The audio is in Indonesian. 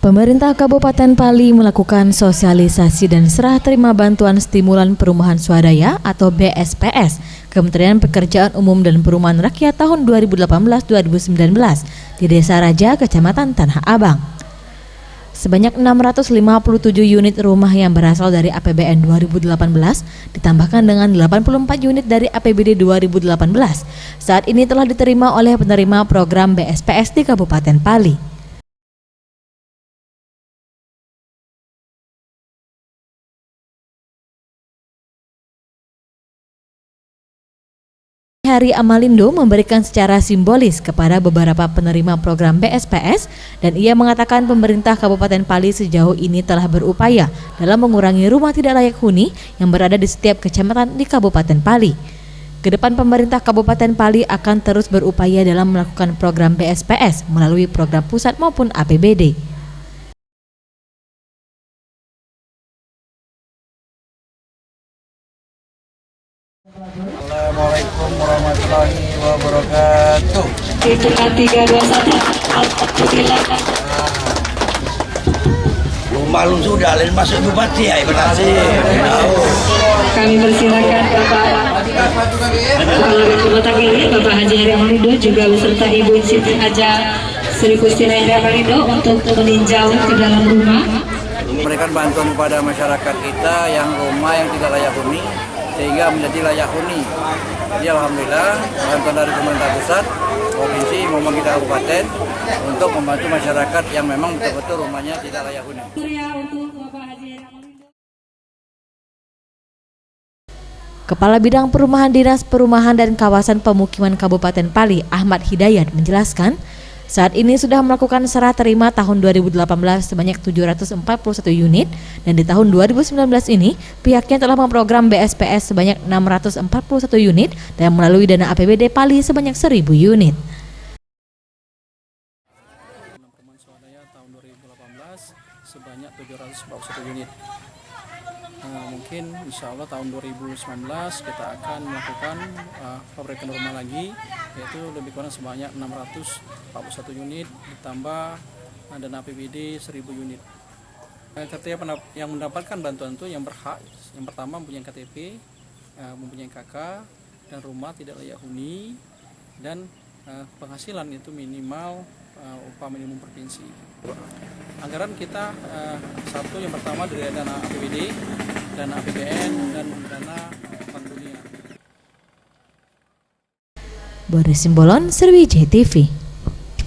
Pemerintah Kabupaten Pali melakukan sosialisasi dan serah terima bantuan stimulan perumahan swadaya atau BSPS Kementerian Pekerjaan Umum dan Perumahan Rakyat tahun 2018-2019 di Desa Raja, Kecamatan Tanah Abang. Sebanyak 657 unit rumah yang berasal dari APBN 2018 ditambahkan dengan 84 unit dari APBD 2018 saat ini telah diterima oleh penerima program BSPS di Kabupaten Pali. Hari Amalindo memberikan secara simbolis kepada beberapa penerima program BSPS dan ia mengatakan pemerintah Kabupaten Pali sejauh ini telah berupaya dalam mengurangi rumah tidak layak huni yang berada di setiap kecamatan di Kabupaten Pali. Kedepan pemerintah Kabupaten Pali akan terus berupaya dalam melakukan program BSPS melalui program pusat maupun APBD. Assalamualaikum warahmatullahi wabarakatuh. Hitungan 3, 2, 1. Maklum sudah, lain masuk bupati ya, berhasil. Kami persilakan Bapak Kepala Rumah Tangga ini, Bapak Haji Hari Amalindo juga beserta Ibu Siti Haja Sri Kustina Indah Amalindo untuk meninjau ke dalam rumah. Memberikan bantuan kepada masyarakat kita yang rumah yang tidak layak huni sehingga menjadi layak huni. Jadi alhamdulillah bantuan dari pemerintah pusat, provinsi maupun kita kabupaten untuk membantu masyarakat yang memang betul-betul rumahnya tidak layak huni. Kepala Bidang Perumahan Dinas Perumahan dan Kawasan Pemukiman Kabupaten Pali, Ahmad Hidayat menjelaskan, saat ini sudah melakukan serah terima tahun 2018 sebanyak 741 unit dan di tahun 2019 ini pihaknya telah memprogram BSPS sebanyak 641 unit dan melalui dana APBD Pali sebanyak 1.000 unit. Perumahan swadaya tahun 2018 sebanyak 741 unit. Mungkin insya Allah tahun 2019 kita akan melakukan pabrikan rumah lagi, yaitu lebih kurang sebanyak 641 unit ditambah dana APBD 1.000 unit. Kriteria yang mendapatkan bantuan itu yang berhak, yang pertama mempunyai KTP, mempunyai KK, dan rumah tidak layak huni, dan penghasilan itu minimal upah minimum provinsi. Anggaran kita satu yang pertama dari dana APBD, dana APBN, dan dana Bank Dunia. Boris Simbolon, Sriwijaya TV.